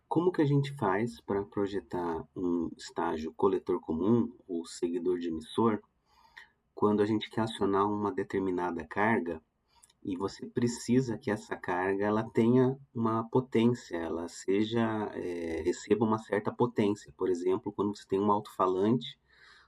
Como que a gente faz para projetar um estágio coletor comum ou seguidor de emissor quando a gente quer acionar uma determinada carga e você precisa que essa carga ela tenha uma potência, ela receba uma certa potência. Por exemplo, quando você tem um alto-falante,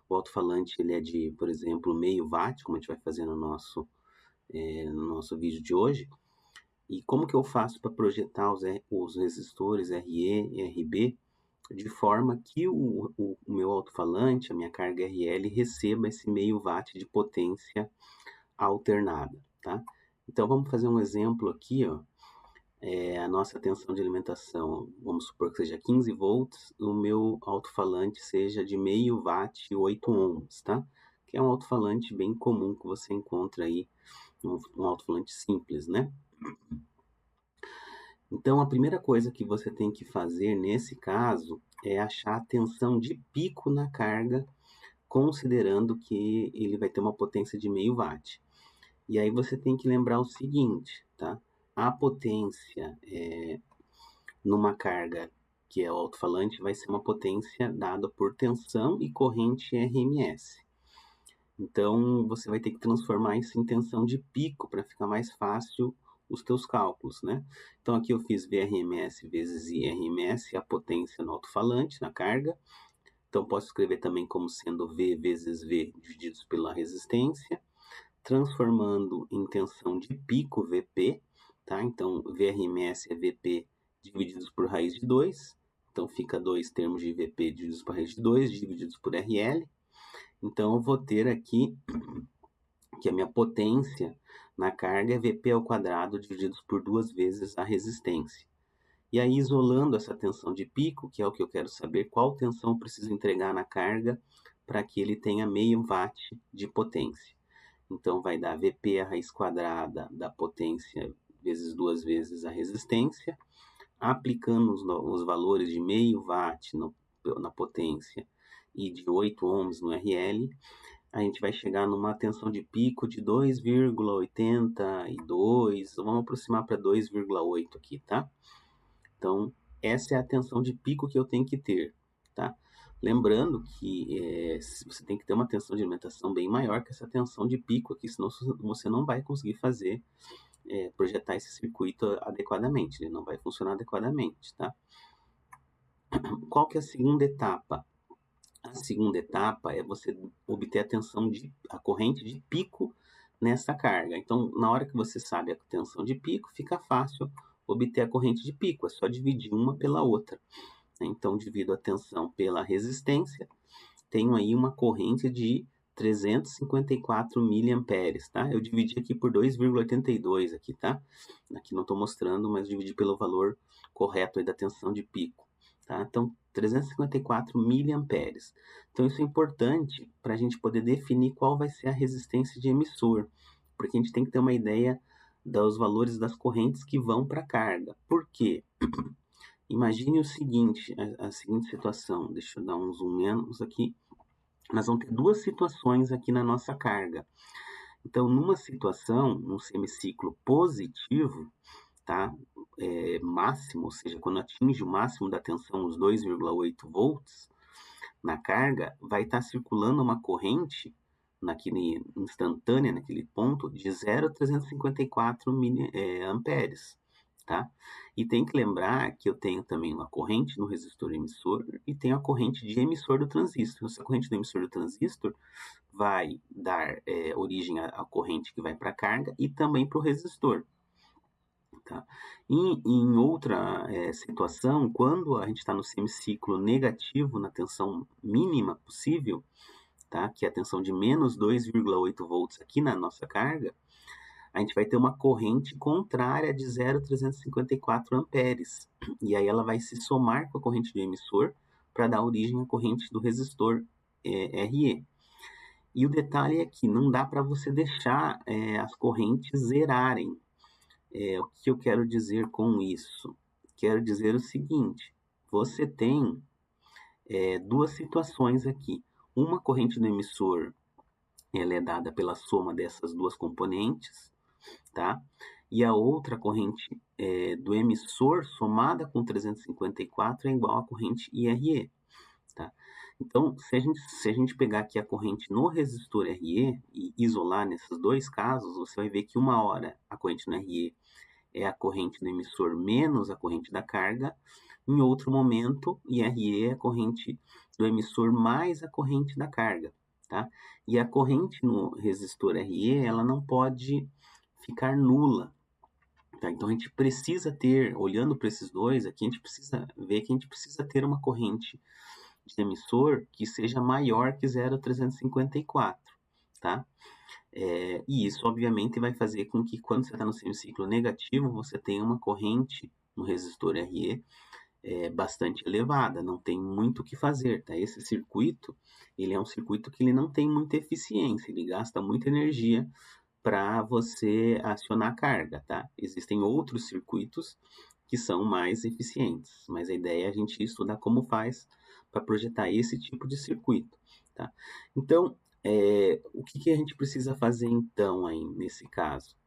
o alto-falante ele é de, por exemplo, meio watt, como a gente vai fazer no nosso vídeo de hoje. E como que eu faço para projetar os resistores RE e RB de forma que o meu alto-falante, a minha carga RL, receba esse meio watt de potência alternada, tá? Então vamos fazer um exemplo aqui, ó. A nossa tensão de alimentação, vamos supor que seja 15 volts, o meu alto-falante seja de meio watt e 8 ohms, tá? Que é um alto-falante bem comum que você encontra aí, um alto-falante simples, né? Então, a primeira coisa que você tem que fazer nesse caso é achar a tensão de pico na carga, considerando que ele vai ter uma potência de meio watt. E aí você tem que lembrar o seguinte, tá? A potência numa carga que é o alto-falante vai ser uma potência dada por tensão e corrente RMS. Então, você vai ter que transformar isso em tensão de pico para ficar mais fácil os teus cálculos, né? Então, aqui eu fiz VRMS vezes IRMS, a potência no alto-falante, na carga. Então, posso escrever também como sendo V vezes V divididos pela resistência, transformando em tensão de pico VP, tá? Então, VRMS é VP divididos por raiz de 2. Então, fica 2 termos de VP divididos por raiz de 2, divididos por RL. Então, eu vou ter aqui que a minha potência na carga é Vp ao quadrado divididos por 2 vezes a resistência. E aí, isolando essa tensão de pico, que é o que eu quero saber, qual tensão eu preciso entregar na carga para que ele tenha meio watt de potência. Então, vai dar Vp a raiz quadrada da potência vezes 2 vezes a resistência, aplicando os valores de meio watt na potência e de 8 ohms no RL, a gente vai chegar numa tensão de pico de 2,82, vamos aproximar para 2,8 aqui, tá? Então, essa é a tensão de pico que eu tenho que ter, tá? Lembrando que você tem que ter uma tensão de alimentação bem maior que essa tensão de pico aqui, senão você não vai conseguir projetar esse circuito adequadamente, ele não vai funcionar adequadamente, tá? Qual que é a segunda etapa? A segunda etapa é você obter a corrente de pico nessa carga. Então, na hora que você sabe a tensão de pico, fica fácil obter a corrente de pico, é só dividir uma pela outra. Então, divido a tensão pela resistência, tenho aí uma corrente de 354 miliamperes, tá? Eu dividi aqui por 2,82 aqui, tá? Aqui não estou mostrando, mas dividi pelo valor correto aí da tensão de pico, tá? Então, 354 miliamperes. Então, isso é importante para a gente poder definir qual vai ser a resistência de emissor, porque a gente tem que ter uma ideia dos valores das correntes que vão para a carga. Por quê? Imagine o seguinte, a seguinte situação. Deixa eu dar um zoom menos aqui. Nós vamos ter duas situações aqui na nossa carga. Então, numa situação, num semiciclo positivo, tá? Máximo, ou seja, quando atinge o máximo da tensão, os 2,8 volts, na carga, vai estar circulando uma corrente naquele instantânea, naquele ponto, de 0,354 amperes. Tá? E tem que lembrar que eu tenho também uma corrente no resistor emissor e tenho a corrente de emissor do transistor. Essa corrente do emissor do transistor vai dar origem à corrente que vai para a carga e também para o resistor. Tá? E em outra situação, quando a gente está no semiciclo negativo, na tensão mínima possível, tá? Que é a tensão de menos 2,8 volts aqui na nossa carga, a gente vai ter uma corrente contrária de 0,354 amperes. E aí ela vai se somar com a corrente do emissor para dar origem à corrente do resistor RE. E o detalhe é que não dá para você deixar as correntes zerarem. O que eu quero dizer com isso? Quero dizer o seguinte, você tem duas situações aqui. Uma corrente do emissor ela é dada pela soma dessas duas componentes, tá? e a outra corrente do emissor somada com 354 é igual à corrente IRE, tá? Então, se a gente pegar aqui a corrente no resistor RE e isolar nesses dois casos, você vai ver que uma hora a corrente no RE é a corrente do emissor menos a corrente da carga, em outro momento, IRE é a corrente do emissor mais a corrente da carga, tá? E a corrente no resistor RE, ela não pode ficar nula, tá? Então a gente precisa ter, olhando para esses dois aqui, a gente precisa ver que a gente precisa ter uma corrente de emissor que seja maior que 0,354, tá? E isso, obviamente, vai fazer com que quando você está no semiciclo negativo, você tenha uma corrente no resistor RE bastante elevada, não tem muito o que fazer, tá? Esse circuito, ele é um circuito que ele não tem muita eficiência, ele gasta muita energia para você acionar a carga, tá? Existem outros circuitos que são mais eficientes, mas a ideia é a gente estudar como faz para projetar esse tipo de circuito, tá? Então, o que a gente precisa fazer então aí nesse caso?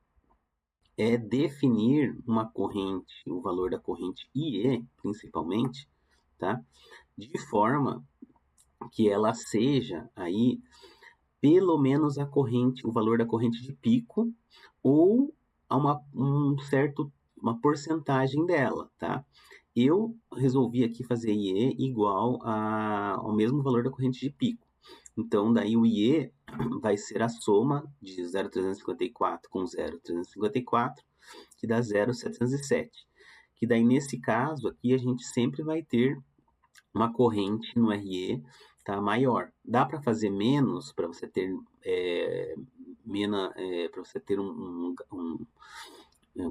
É definir uma corrente, o valor da corrente IE, principalmente, tá? De forma que ela seja aí pelo menos o valor da corrente de pico ou a uma porcentagem dela, tá? Eu resolvi aqui fazer IE igual ao mesmo valor da corrente de pico. Então, daí o IE vai ser a soma de 0,354 com 0,354, que dá 0,707. Que daí, nesse caso aqui, a gente sempre vai ter uma corrente no RE, tá, maior. Dá para fazer menos para você ter para você ter um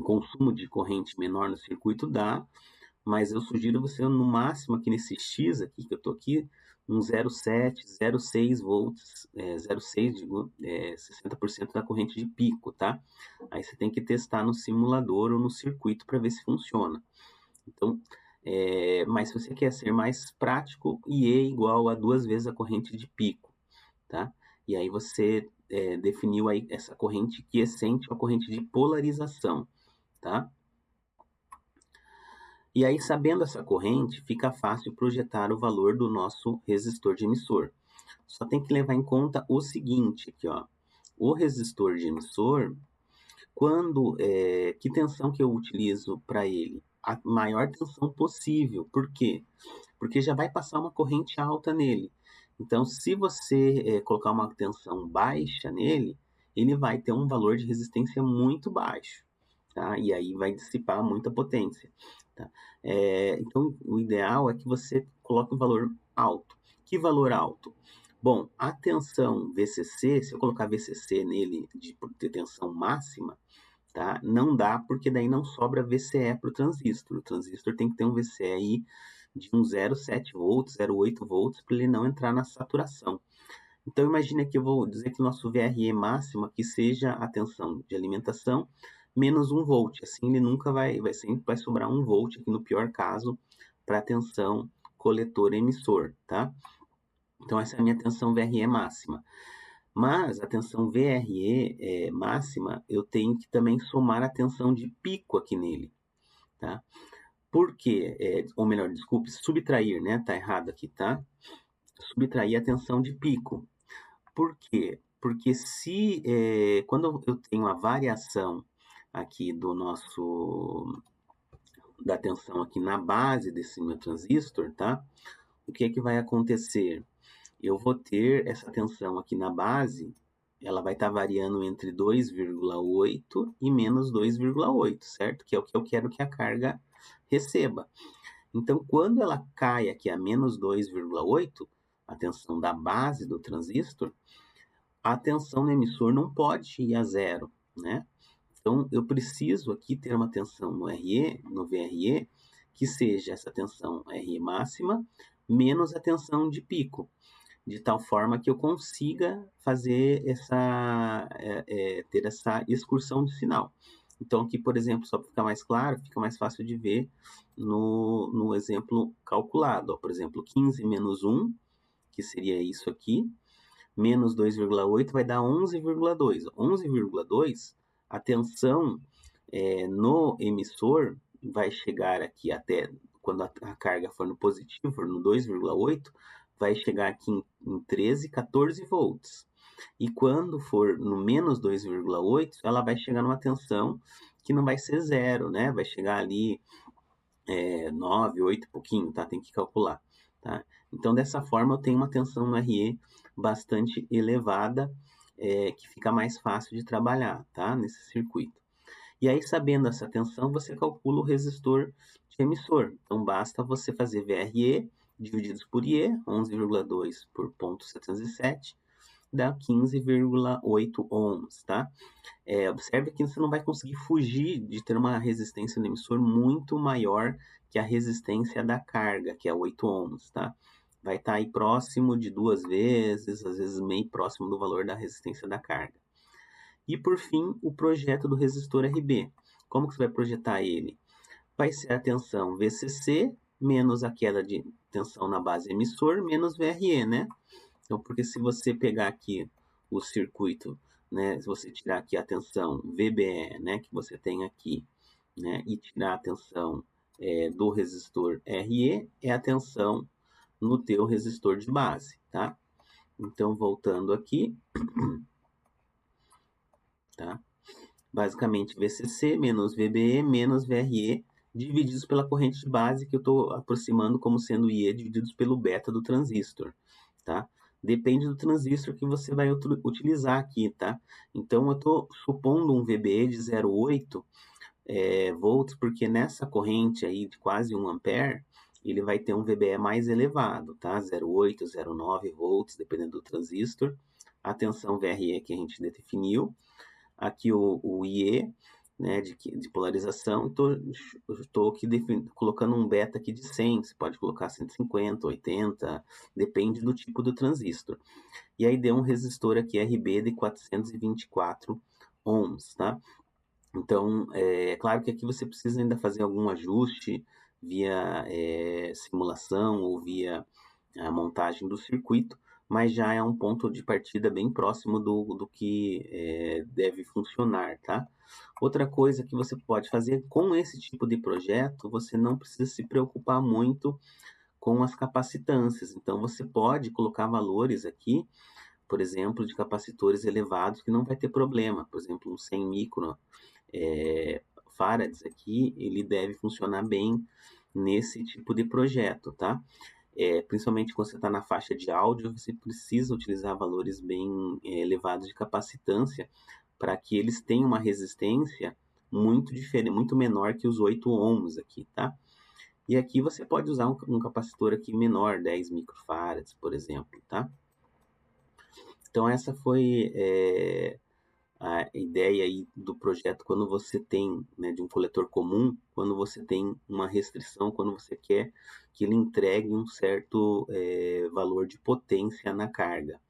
consumo de corrente menor no circuito, dá, mas eu sugiro você no máximo aqui nesse X aqui que eu tô aqui, um 0,7, 0,6 volts, 0,6, digo, 60% da corrente de pico, tá? Aí você tem que testar no simulador ou no circuito para ver se funciona. Então, mas se você quer ser mais prático, IE igual a 2 vezes a corrente de pico, tá? E aí você definiu aí essa corrente quiescente ou a corrente de polarização, tá? E aí, sabendo essa corrente, fica fácil projetar o valor do nosso resistor de emissor. Só tem que levar em conta o seguinte aqui, ó. O resistor de emissor, que tensão que eu utilizo para ele? A maior tensão possível. Por quê? Porque já vai passar uma corrente alta nele. Então, se você colocar uma tensão baixa nele, ele vai ter um valor de resistência muito baixo, tá? E aí vai dissipar muita potência, tá? Então, o ideal é que você coloque um valor alto. Que valor alto? Bom, a tensão VCC, se eu colocar VCC nele de tensão máxima, tá? Não dá, porque daí não sobra VCE para o transistor. O transistor tem que ter um VCE aí de uns 0,7 volts, 0,8 volts, para ele não entrar na saturação. Então, imagine que eu vou dizer que o nosso VRE máximo aqui seja a tensão de alimentação menos 1 volt. Assim, ele nunca sempre vai sobrar 1 volt, aqui no pior caso, para a tensão coletor-emissor, tá? Então, essa é a minha tensão VRE máxima. Mas a tensão VRE máxima, eu tenho que também somar a tensão de pico aqui nele, tá? Por quê? Ou melhor, desculpe, subtrair, né? Tá errado aqui, tá? Subtrair a tensão de pico. Por quê? Porque quando eu tenho a variação aqui da tensão aqui na base desse meu transistor, tá? O que é que vai acontecer? Eu vou ter essa tensão aqui na base, ela vai estar variando entre 2,8 e menos 2,8, certo? Que é o que eu quero que a carga receba. Então, quando ela cai aqui a menos 2,8, a tensão da base do transistor, a tensão no emissor não pode ir a zero, né? Então, eu preciso aqui ter uma tensão no VRE, que seja essa tensão RE máxima, menos a tensão de pico, de tal forma que eu consiga fazer ter essa excursão de sinal. Então, aqui, por exemplo, só para ficar mais claro, fica mais fácil de ver no exemplo calculado. Ó, por exemplo, 15 menos 1, que seria isso aqui, menos 2,8 vai dar 11,2. 11,2, a tensão No emissor, vai chegar aqui até, quando a carga for no positivo, for no 2,8, vai chegar aqui em 13, 14 volts. E quando for no menos 2,8, ela vai chegar numa tensão que não vai ser zero, né? Vai chegar ali 9, 8 e pouquinho, tá? Tem que calcular, tá? Então, dessa forma, eu tenho uma tensão no RE bastante elevada, que fica mais fácil de trabalhar, tá? Nesse circuito. E aí, sabendo essa tensão, você calcula o resistor de emissor. Então, basta você fazer VRE divididos por IE, 11,2 por 0,707, dá 15,8 ohms, tá? Observe que você não vai conseguir fugir de ter uma resistência no emissor muito maior que a resistência da carga, que é 8 ohms, tá? Vai estar aí próximo de 2 vezes, às vezes meio próximo do valor da resistência da carga. E por fim, o projeto do resistor RB. Como que você vai projetar ele? Vai ser a tensão VCC menos a queda de tensão na base emissor menos VRE, né? Então, porque se você pegar aqui o circuito, né, se você tirar aqui a tensão VBE, né, que você tem aqui, né, e tirar a tensão do resistor RE, é a tensão no teu resistor de base, tá? Então, voltando aqui, tá? Basicamente, VCC menos VBE menos VRE divididos pela corrente de base, que eu estou aproximando como sendo IE divididos pelo beta do transistor, tá? Depende do transistor que você vai utilizar aqui, tá? Então, eu estou supondo um VBE de 0,8 volts, porque nessa corrente aí de quase 1 ampere, ele vai ter um VBE mais elevado, tá? 0,8, 0,9 volts, dependendo do transistor. A tensão VRE que a gente definiu. Aqui o IE, né, de polarização. Estou aqui colocando um beta aqui de 100, você pode colocar 150, 80, depende do tipo do transistor. E aí deu um resistor aqui RB de 424 ohms, tá? Então, é claro que aqui você precisa ainda fazer algum ajuste via simulação ou via a montagem do circuito, mas já é um ponto de partida bem próximo do que deve funcionar, tá? Outra coisa que você pode fazer com esse tipo de projeto, você não precisa se preocupar muito com as capacitâncias. Então, você pode colocar valores aqui, por exemplo, de capacitores elevados que não vai ter problema. Por exemplo, um 100 micro farads aqui, ele deve funcionar bem nesse tipo de projeto, tá? Principalmente quando você está na faixa de áudio, você precisa utilizar valores bem elevados de capacitância para que eles tenham uma resistência muito diferente, muito menor que os 8 ohms aqui, tá? E aqui você pode usar um capacitor aqui menor, 10 microfarads, por exemplo, tá? Então essa foi a ideia aí do projeto quando você tem, né, de um coletor comum, quando você tem uma restrição, quando você quer que ele entregue um certo valor de potência na carga.